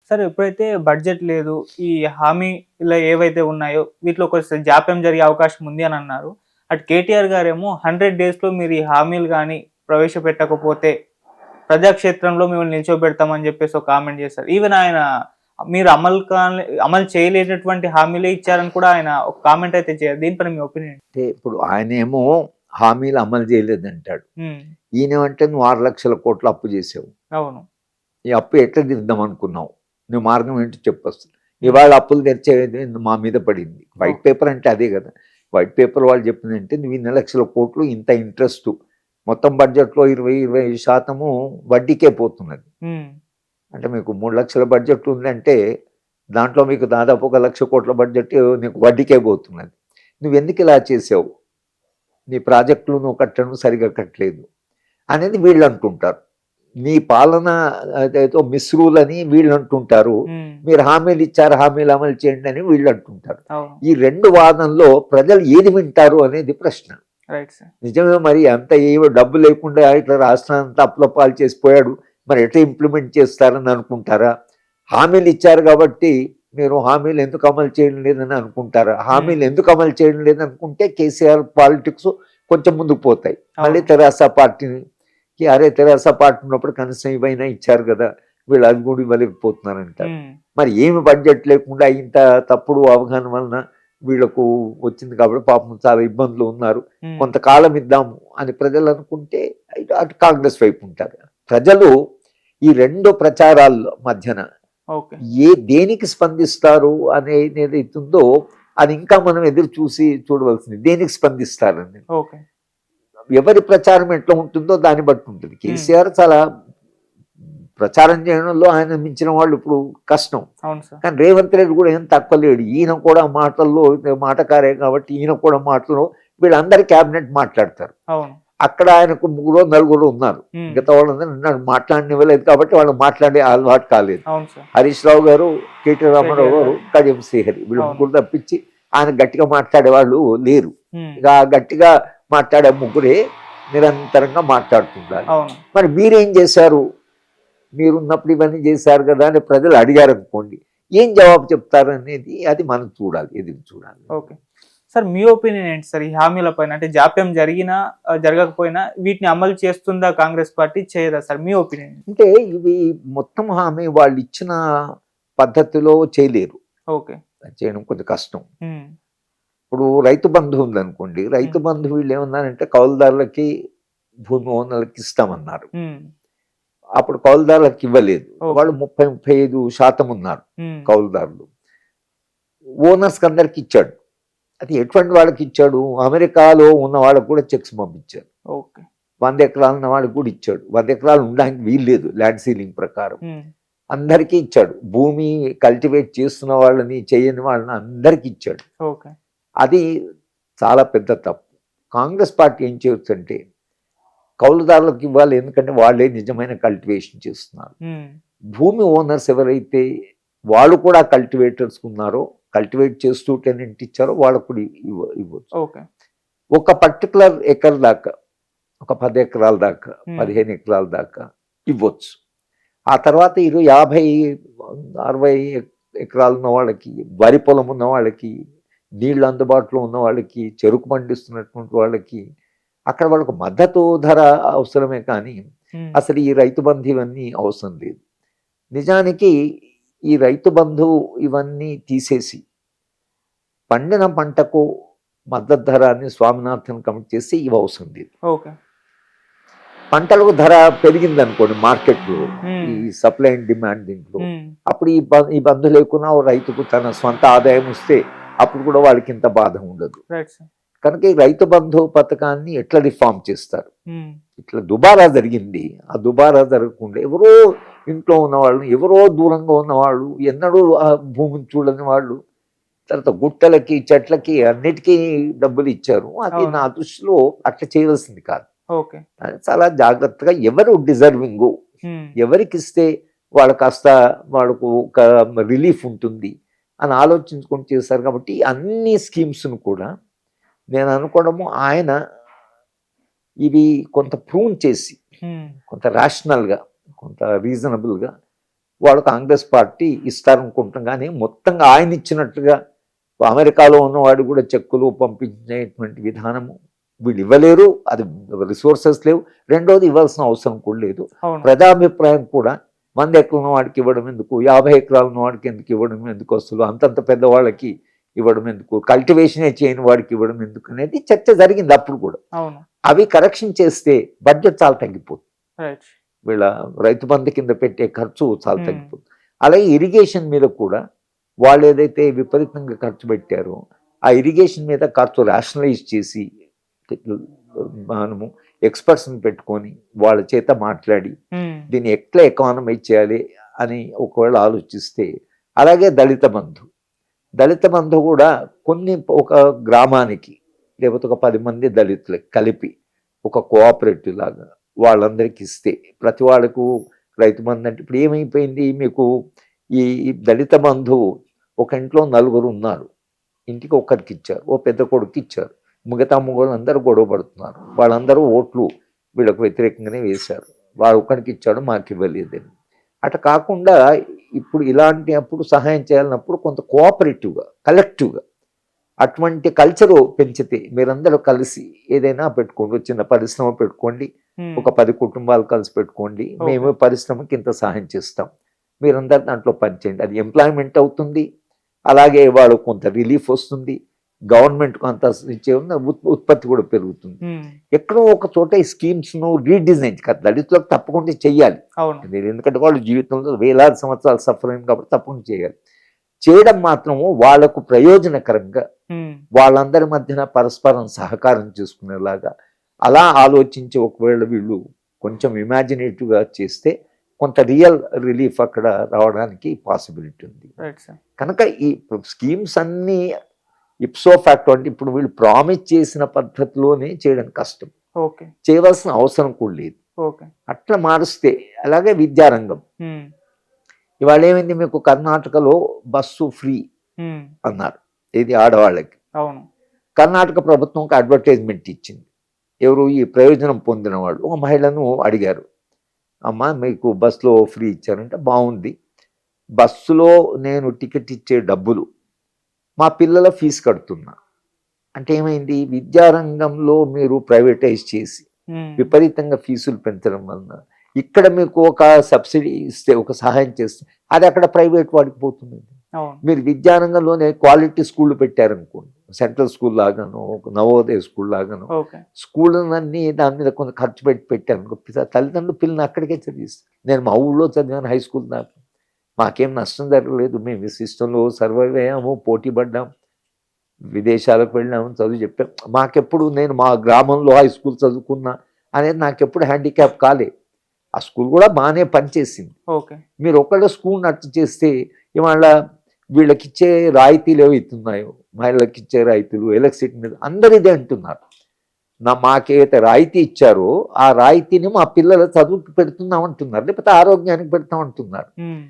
సరే ఎప్పుడైతే బడ్జెట్ లేదు, ఈ హామీలు ఏవైతే ఉన్నాయో వీటిలో కొంచెం జాప్యం జరిగే అవకాశం ఉంది అని అన్నారు. అటు కేటీఆర్ గారేమో 100 డేస్‌లో మీరు ఈ హామీలు గాని ప్రవేశపెట్టకపోతే ప్రజాక్షేత్రంలో మిమ్మల్ని నిల్చోబెడతామని చెప్పేసి ఒక కామెంట్ చేశారు. ఈవెన్ ఆయన మీరు అమలు చేయలేనటువంటి హామీలే ఇచ్చారని కూడా ఆయన ఒక కామెంట్ అయితే చేశారు. దీనిపైన మీ ఒపీనియన్? అంటే ఇప్పుడు ఆయనేమో హామీలు అమలు చేయలేదంటాడు. హ్మ్. ఈయనేమంటే నువ్వు 6,00,000 కోట్లు అప్పు చేసావు. అవును. ఈ అప్పు ఎట్లా తీద్దాం అనుకున్నావు? నువ్వు మార్గం ఏంటో చెప్పొస్తుంది. ఇవాళ అప్పులు తెచ్చేది మా మీద పడింది. వైట్ పేపర్ అంటే అదే కదా. వైట్ పేపర్ వాళ్ళు చెప్పిందంటే నువ్వు ఇన్ని లక్షల కోట్లు ఇంత ఇంట్రెస్ట్ మొత్తం బడ్జెట్లో 20-25% వడ్డీకే పోతున్నది. హ్మ్. అంటే మీకు 3 లక్షల బడ్జెట్ ఉందంటే దాంట్లో మీకు దాదాపు 1,00,000 కోట్ల బడ్జెట్ నీకు వడ్డీకే పోతున్నది. నువ్వు ఎందుకు ఇలా చేసావు? నీ ప్రాజెక్టులు నువ్వు కట్టడం సరిగా కట్టలేదు అనేది వీళ్ళు అంటుంటారు. మీ పాలన అదేదో మిస్రూలని వీళ్ళు అంటుంటారు. హ్మ్. మీరు హామీలు ఇచ్చారు, హామీలు అమలు చేయండి అని వీళ్ళు అంటుంటారు. అవును. ఈ రెండు వాదనలో ప్రజలు ఏది వింటారు అనేది ప్రశ్న. Right sir. నిజమే, మరి అంత ఏవో డబ్బు లేకుండా ఇట్లా రాష్ట్రాన్ని అంతా అప్పుల పాలు చేసిపోయాడు, మరి ఎట్లా ఇంప్లిమెంట్ చేస్తారని అనుకుంటారా? హామీలు ఇచ్చారు కాబట్టి మీరు హామీలు ఎందుకు అమలు చేయడం లేదని అనుకుంటారా? హామీలు ఎందుకు అమలు చేయడం లేదని అనుకుంటే కేసీఆర్ పాలిటిక్స్ కొంచెం ముందుకు పోతాయి. మళ్ళీ తెరాస పార్టీకి అరే తెరాస పార్టీ ఉన్నప్పుడు కనీసం ఇవైనా ఇచ్చారు కదా, వీళ్ళు అది కూడా ఇవ్వలేకపోతున్నారంటారు. మరి ఏమి బడ్జెట్ లేకుండా ఇంత తప్పుడు అవగాహన వలన వీళ్ళకు వచ్చింది కాబట్టి పాపం చాలా ఇబ్బందులు ఉన్నారు, కొంతకాలం ఇద్దాము అని ప్రజలు అనుకుంటే అటు కాంగ్రెస్ వైపు ఉంటారు. ప్రజలు ఈ రెండు ప్రచారాల మధ్యన దేనికి స్పందిస్తారు అనేది ఏదైతుందో అది ఇంకా మనం ఎదురు చూసి చూడవలసింది. దేనికి స్పందిస్తారని, ఎవరి ప్రచారం ఎట్లా ఉంటుందో దాన్ని బట్టి ఉంటుంది. కేసీఆర్ చాలా ప్రచారం చేయడంలో ఆయన మించిన వాళ్ళు ఇప్పుడు కష్టం. కానీ రేవంత్ రెడ్డి కూడా ఏం తక్కువ లేడు. ఈయన కూడా మాటల్లో మాటకారే కాబట్టి ఈయన కూడా మాటల్లో వీళ్ళందరి క్యాబినెట్ మాట్లాడతారు. అక్కడ ఆయనకు 3-4 ఉన్నారు. మిగతా వాళ్ళందరూ నన్ను మాట్లాడనివ్వలేదు కాబట్టి వాళ్ళు మాట్లాడే అలవాటు కాలేదు. హరీష్ రావు గారు, కేటీ రామారావు గారు, కడియం శ్రీహరి వీళ్ళు ముగ్గురు తప్పించి ఆయన గట్టిగా మాట్లాడే వాళ్ళు లేరు. ఇక గట్టిగా మాట్లాడే ముగ్గురే నిరంతరంగా మాట్లాడుతున్నారు. మరి మీరేం చేశారు? మీరున్నప్పుడు ఇవన్నీ చేశారు కదా అని ప్రజలు అడిగారు అనుకోండి, ఏం జవాబు చెప్తారు అనేది అది మనం చూడాలి, ఎదురు చూడాలి. ఓకే సార్, మీ ఒపీనియన్ ఏంటి సార్ ఈ హామీల పైన? అంటే జాప్యం జరిగినా జరగకపోయినా వీటిని అమలు చేస్తుందా కాంగ్రెస్ పార్టీ, చేయదా సార్? మీ ఒపీనియన్ అంటే ఇవి మొత్తం హామీ వాళ్ళు ఇచ్చిన పద్ధతిలో చేయలేరు. ఓకే, చేయడం కొంచెం కష్టం. ఇప్పుడు రైతు బంధు ఉందనుకోండి, రైతు బంధు వీళ్ళు ఏమన్నారంటే కౌలుదారులకి భూమి ఓనర్లకి ఇస్తామన్నారు. అప్పుడు కౌలుదారులకు ఇవ్వలేదు. వాళ్ళు 30-35% ఉన్నారు కౌలుదారులు. ఓనర్స్కి అందరికి ఇచ్చాడు. అది ఎటువంటి వాళ్ళకి ఇచ్చాడు? అమెరికాలో ఉన్న వాళ్ళకు కూడా చెక్స్ పంపించారు. 100 ఎకరాలు ఉన్న వాళ్ళకి కూడా ఇచ్చాడు. 100 ఎకరాలు ఉండడానికి వీలు లేదు ల్యాండ్ సీలింగ్ ప్రకారం. అందరికీ ఇచ్చాడు. భూమి కల్టివేట్ చేస్తున్న వాళ్ళని, చేయని వాళ్ళని అందరికి ఇచ్చాడు. అది చాలా పెద్ద తప్పు. కాంగ్రెస్ పార్టీ ఏం చేయొచ్చు అంటే కౌలుదారులకు ఇవ్వాలి, ఎందుకంటే వాళ్ళే నిజమైన కల్టివేషన్ చేస్తున్నారు. భూమి ఓనర్స్ ఎవరైతే వాళ్ళు కూడా కల్టివేటర్స్ ఉన్నారో, కల్టివేట్ చేస్తూ టెనెంట్ ఇచ్చారో వాళ్ళకు కూడా ఇవ్వచ్చు. ఒక పర్టికులర్ ఎకర్ దాకా, ఒక 10 ఎకరాల దాకా, 15 ఎకరాల దాకా ఇవ్వచ్చు. ఆ తర్వాత 50-60 ఎకరాలు ఉన్న వాళ్ళకి, వరి పొలం ఉన్న వాళ్ళకి, నీళ్ళు అందుబాటులో ఉన్న వాళ్ళకి, చెరుకు పండిస్తున్నటువంటి వాళ్ళకి అక్కడ వాళ్ళకు మద్దతు ధర అవసరమే, కానీ అసలు ఈ రైతు బంధు ఇవన్నీ అవసరం లేదు. నిజానికి ఈ రైతు బంధు ఇవన్నీ తీసేసి పండిన పంటకు మద్దతు ధర అని స్వామినాథన్ కమిటీ చేసి ఇవి అవసరం లేదు. పంటలకు ధర పెరిగింది అనుకోండి మార్కెట్లో, ఈ సప్లై అండ్ డిమాండ్ దీంట్లో, అప్పుడు ఈ బంధు లేకున్నా రైతుకు తన స్వంత ఆదాయం వస్తే అప్పుడు కూడా వాళ్ళకి ఇంత బాధ ఉండదు. కనుక ఈ రైతు బంధు పథకాన్ని ఎట్లా రిఫార్మ్ చేస్తారు? ఇట్లా దుబారా జరిగింది. ఆ దుబారా జరగకుండా ఎవరో ఇంట్లో ఉన్నవాళ్ళు, ఎవరో దూరంగా ఉన్నవాళ్ళు, ఎన్నడూ ఆ భూమిని చూడని వాళ్ళు, తర్వాత గుట్టలకి, చెట్లకి అన్నిటికీ డబ్బులు ఇచ్చారు. అది నా దృష్టిలో అట్లా చేయవలసింది కాదు. చాలా జాగ్రత్తగా ఎవరు డిజర్వింగ్, ఎవరికి ఇస్తే వాళ్ళకి కాస్త వాళ్ళకు ఒక రిలీఫ్ ఉంటుంది అని ఆలోచించుకొని చేశారు. కాబట్టి అన్ని స్కీమ్స్ను కూడా నేను అనుకోవడము ఆయన ఇవి కొంత ప్రూవ్ చేసి, కొంత రేషనల్గా, కొంత రీజనబుల్గా వాళ్ళు కాంగ్రెస్ పార్టీ ఇస్తారనుకుంటాం. కానీ మొత్తంగా ఆయన ఇచ్చినట్టుగా అమెరికాలో ఉన్నవాడు కూడా చెక్కులు పంపించేటువంటి విధానము వీళ్ళు ఇవ్వలేరు. అది రిసోర్సెస్ లేవు. రెండోది ఇవ్వాల్సిన అవసరం కూడా లేదు. అవును. ప్రజాభిప్రాయం కూడా 100 ఎకరాలు ఉన్న వాడికి ఇవ్వడం ఎందుకు, 50 ఎకరాలు ఉన్న వాడికి ఎందుకు ఇవ్వడం ఎందుకు, అసలు అంతంత పెద్దవాళ్ళకి ఇవ్వడం ఎందుకు, కల్టివేషనే చేయని వాడికి ఇవ్వడం ఎందుకు అనేది చర్చ జరిగింది అప్పుడు కూడా. అవును. అవి కరెక్షన్ చేస్తే బడ్జెట్ చాలా తగ్గిపోతుంది. రైట్. వీళ్ళ రైతు బంధు కింద పెట్టే ఖర్చు చాలా Hmm. తగ్గిపోతుంది. అలాగే ఇరిగేషన్ మీద కూడా వాళ్ళు ఏదైతే విపరీతంగా ఖర్చు పెట్టారో ఆ ఇరిగేషన్ మీద ఖర్చు రేషనలైజ్ చేసి మనము ఎక్స్పర్ట్స్ని పెట్టుకొని వాళ్ళ చేత మాట్లాడి Hmm. దీన్ని ఎట్లా ఎకానమైజ్ చేయాలి అని ఒకవేళ ఆలోచిస్తే, అలాగే దళిత బంధు కూడా కొన్ని ఒక గ్రామానికి లేకపోతే ఒక 10 మంది దళితులకు కలిపి ఒక కోఆపరేటివ్ లాగా వాళ్ళందరికీ ఇస్తే, ప్రతి వాళ్ళకు రైతు బంధు అంటే ఇప్పుడు ఏమైపోయింది, మీకు ఈ దళిత బంధు ఒక ఇంట్లో 4 ఉన్నారు, ఇంటికి ఒక్కరికి ఇచ్చారు, ఓ పెద్ద కొడుకు ఇచ్చారు, మిగతా అందరూ గొడవ పడుతున్నారు, వాళ్ళందరూ ఓట్లు వీళ్ళకు వ్యతిరేకంగానే వేశారు, వాడు ఒక్కడికి ఇచ్చాడు మాకు ఇవ్వలేదని. అట్లా కాకుండా ఇప్పుడు ఇలాంటి అప్పుడు సహాయం చేయాలన్నప్పుడు కొంత కోఆపరేటివ్గా కలెక్టివ్గా అటువంటి కల్చరు పెంచితే మీరందరూ కలిసి ఏదైనా పెట్టుకోండి, చిన్న పరిశ్రమ పెట్టుకోండి, Hmm. ఒక 10 కుటుంబాలు కలిసి పెట్టుకోండి, మేము పరిశ్రమకి ఇంత సహాయం చేస్తాం, మీరందరూ దాంట్లో పనిచేయండి, అది ఎంప్లాయ్మెంట్ అవుతుంది, అలాగే వాళ్ళు కొంత రిలీఫ్ వస్తుంది, గవర్నమెంట్కు అంత ఇచ్చే ఉత్పత్తి కూడా పెరుగుతుంది. Hmm. ఎక్కడో ఒక చోట ఈ స్కీమ్స్ను రీడిజైన్ దళితులకు తప్పకుండా చెయ్యాలి. అవును. ఎందుకంటే వాళ్ళు జీవితంలో వేలాది సంవత్సరాలు సఫర్ అయింది కాబట్టి తప్పకుండా చేయాలి. చేయడం మాత్రము వాళ్లకు ప్రయోజనకరంగా Hmm. వాళ్ళందరి మధ్యన పరస్పరం సహకారం చేసుకునేలాగా అలా ఆలోచించి ఒకవేళ వీళ్ళు కొంచెం ఇమాజినేటివ్గా చేస్తే కొంత రియల్ రిలీఫ్ అక్కడ రావడానికి పాసిబిలిటీ ఉంది. Right sir. కనుక ఈ స్కీమ్స్ అన్నీ ఇప్సో ఫ్యాక్టో అంటే ఇప్పుడు వీళ్ళు ప్రామిస్ చేసిన పద్ధతిలోనే చేయడం కష్టం, ఓకే. చేయవలసిన అవసరం కూడా లేదు. ఓకే. అట్లా మారుస్తే, అలాగే విద్యారంగం Hmm. ఇవాళ ఏమైంది, మీకు కర్ణాటకలో బస్సు ఫ్రీ Hmm. అన్నారు, ఇది ఆడవాళ్ళకి. అవును. కర్ణాటక ప్రభుత్వం ఒక అడ్వర్టైజ్మెంట్ ఇచ్చింది. ఎవరు ఈ ప్రయోజనం పొందిన వాళ్ళు ఒక మహిళను అడిగారు, అమ్మ మీకు బస్సులో ఫ్రీ ఇచ్చారంటే బాగుంది, బస్సులో నేను టికెట్ ఇచ్చే డబ్బులు మా పిల్లల ఫీజు కడుతున్నా అంటే ఏమైంది, విద్యారంగంలో మీరు ప్రైవేటైజ్ చేసి Hmm. విపరీతంగా ఫీజులు పెంచడం వలన ఇక్కడ మీకు ఒక సబ్సిడీ ఇస్తే, ఒక సహాయం చేస్తే అది అక్కడ ప్రైవేట్ వాడికి పోతుంది. అవును. మీరు విద్యారంగంలోనే క్వాలిటీ స్కూళ్ళు పెట్టారనుకోండి, సెంట్రల్ స్కూల్ లాగాను, నవోదయ స్కూల్ లాగాను, ఓకే. స్కూళ్ళన్నీ దాని మీద కొంత ఖర్చు పెట్టి పెట్టాను, తల్లిదండ్రులు పిల్లల్ని అక్కడికే చదివిస్తారు. నేను మా ఊళ్ళో చదివాను హై స్కూల్ దాకా, మాకేం నష్టం జరగలేదు, మేము ఈ సిస్టంలో సర్వైవ్ అయ్యాము, పోటీ పడ్డాం, విదేశాలకు వెళ్ళాము, చదువు చెప్పాం, మాకెప్పుడు నేను మా గ్రామంలో హై స్కూల్ చదువుకున్నా అనేది నాకెప్పుడు హ్యాండిక్యాప్ కాలే, ఆ స్కూల్ కూడా బాగానే పనిచేసింది. ఓకే. మీరు ఒకళ్ళ స్కూల్ నట్టు చేస్తే ఇవాళ వీళ్ళకి ఇచ్చే రాయితీలు ఏవి ఇస్తున్నాయో, మహిళలకు ఇచ్చే రాయితీలు, ఎలక్ట్రిసిటీ మీద అందరు ఇదే అంటున్నారు, మాకేదైతే రాయితీ ఇచ్చారో ఆ రాయితీని మా పిల్లల చదువుకి పెడుతున్నాం అంటున్నారు, లేకపోతే ఆరోగ్యానికి పెడతాం అంటున్నారు. Hmm.